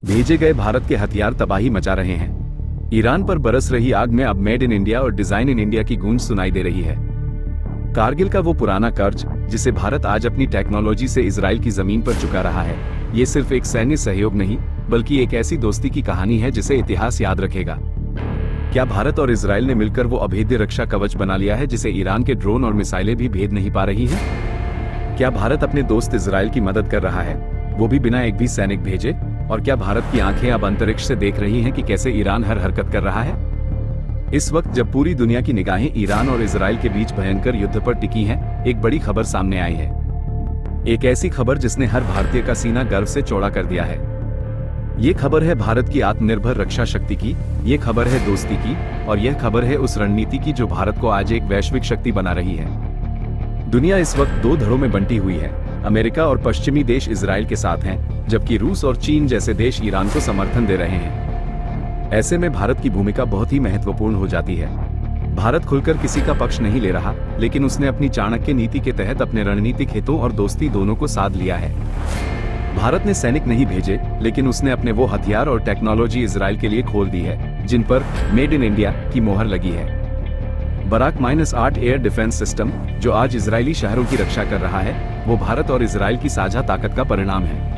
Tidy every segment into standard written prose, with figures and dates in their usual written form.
भेजे गए भारत के हथियार तबाही मचा रहे हैं। ईरान पर बरस रही आग में अब मेड इन इंडिया और डिजाइन इन इंडिया की गूंज सुनाई दे रही है। कारगिल का वो पुराना कर्ज जिसे भारत आज अपनी टेक्नोलॉजी से इजराइल की जमीन पर चुका रहा है, ये सिर्फ एक सैन्य सहयोग नहीं बल्कि एक ऐसी दोस्ती की कहानी है जिसे इतिहास याद रखेगा। क्या भारत और इजराइल ने मिलकर वो अभेद्य रक्षा कवच बना लिया है जिसे ईरान के ड्रोन और मिसाइलें भी भेद नहीं पा रही हैं? क्या भारत अपने दोस्त इजराइल की मदद कर रहा है, वो भी बिना एक भी सैनिक भेजे? और क्या भारत की आंखें अब अंतरिक्ष से देख रही हैं कि कैसे ईरान हर हरकत कर रहा है? इस वक्त जब पूरी दुनिया की निगाहें ईरान और इजराइल के बीच भयंकर युद्ध पर टिकी हैं, एक बड़ी खबर सामने आई है। एक ऐसी खबर जिसने हर भारतीय का सीना गर्व से चौड़ा कर दिया है। ये खबर है भारत की आत्मनिर्भर रक्षा शक्ति की, ये खबर है दोस्ती की, और यह खबर है उस रणनीति की जो भारत को आज एक वैश्विक शक्ति बना रही है। दुनिया इस वक्त दो धड़ों में बंटी हुई है। अमेरिका और पश्चिमी देश इजराइल के साथ हैं, जबकि रूस और चीन जैसे देश ईरान को समर्थन दे रहे हैं। ऐसे में भारत की भूमिका बहुत ही महत्वपूर्ण हो जाती है। भारत खुलकर किसी का पक्ष नहीं ले रहा, लेकिन उसने अपनी चाणक्य नीति के तहत अपने रणनीतिक हितों और दोस्ती दोनों को साध लिया है। भारत ने सैनिक नहीं भेजे, लेकिन उसने अपने वो हथियार और टेक्नोलॉजी इजराइल के लिए खोल दी है जिन पर मेड इन इंडिया की मोहर लगी है। बराक -8 एयर डिफेंस सिस्टम जो आज इजरायली शहरों की रक्षा कर रहा है, वो भारत और इजराइल की साझा ताकत का परिणाम है।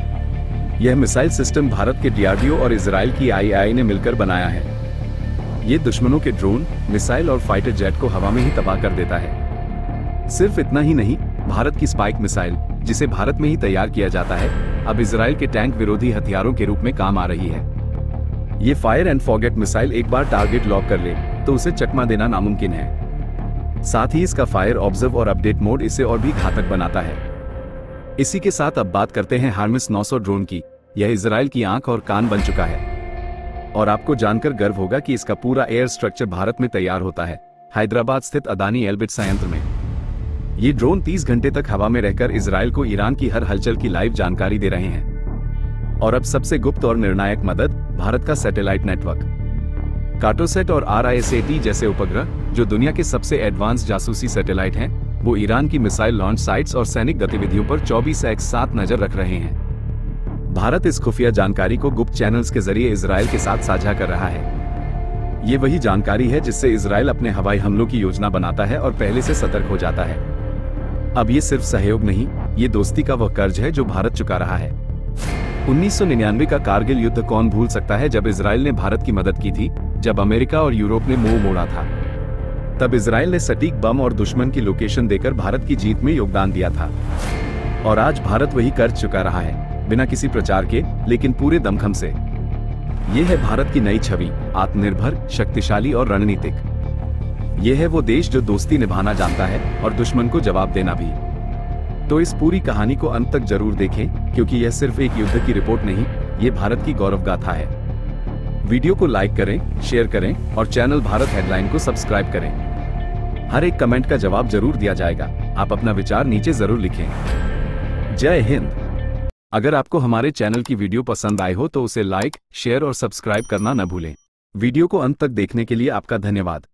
यह मिसाइल सिस्टम भारत के डीआरडीओ और इजराइल की आईएआई ने मिलकर बनाया है। ये दुश्मनों के ड्रोन, मिसाइल और फाइटर जेट को हवा में ही तबाह कर देता है। सिर्फ इतना ही नहीं, भारत की स्पाइक मिसाइल, जिसे भारत में ही तैयार किया जाता है, अब इजराइल के टैंक विरोधी हथियारों के रूप में काम आ रही है। ये फायर एंड फॉरगेट मिसाइल एक बार टारगेट लॉक कर ले तो उसे चकमा देना नामुमकिन है। साथ ही इसका फायर, ऑब्जर्व और अपडेट मोड इसे और भी घातक बनाता है। इसी के साथ अब बात करते हैं हार्मस 900 ड्रोन की। यह इजराइल की आंख और कान बन चुका है, और आपको जानकर गर्व होगा कि इसका पूरा एयर स्ट्रक्चर भारत में तैयार होता है, हैदराबाद स्थित अदानी एल्बिट संयंत्र में। ये ड्रोन 30 घंटे तक हवा में रहकर इजराइल को ईरान की हर हलचल की लाइव जानकारी दे रहे हैं। और अब सबसे गुप्त और निर्णायक मदद, भारत का सैटेलाइट नेटवर्क। कार्टोसैट और RISAT जैसे उपग्रह, जो दुनिया के सबसे एडवांस जासूसी सैटेलाइट हैं, वो ईरान की मिसाइल लॉन्च साइट्स और सैनिक गतिविधियों पर 24x7 नजर रख रहे हैं। भारत इस खुफिया जानकारी को गुप्त चैनल्स के जरिए इजराइल के साथ साझा कर रहा है। ये वही जानकारी है जिससे इजराइल अपने हवाई हमलों की योजना बनाता है और पहले से सतर्क हो जाता है। अब ये सिर्फ सहयोग नहीं, ये दोस्ती का वह कर्ज है जो भारत चुका रहा है। 1999 का कारगिल युद्ध कौन भूल सकता है, जब इजराइल ने भारत की मदद की थी, जब अमेरिका और यूरोप ने मुंह मोड़ा था। तब इजराइल ने सटीक बम और दुश्मन की लोकेशन देकर भारत की जीत में योगदान दिया था। और आज भारत वही कर्ज चुका रहा है, बिना किसी प्रचार के, लेकिन पूरे दमखम से। ये है भारत की नई छवि, आत्मनिर्भर, शक्तिशाली और रणनीतिक। ये है वो देश जो दोस्ती निभाना जानता है और दुश्मन को जवाब देना भी। तो इस पूरी कहानी को अंत तक जरूर देखें, क्योंकि यह सिर्फ एक युद्ध की रिपोर्ट नहीं, ये भारत की गौरव गाथा है। वीडियो को लाइक करें, शेयर करें और चैनल भारत हेडलाइन को सब्सक्राइब करें। हर एक कमेंट का जवाब जरूर दिया जाएगा। आप अपना विचार नीचे जरूर लिखें। जय हिंद। अगर आपको हमारे चैनल की वीडियो पसंद आई हो तो उसे लाइक, शेयर और सब्सक्राइब करना न भूलें। वीडियो को अंत तक देखने के लिए आपका धन्यवाद।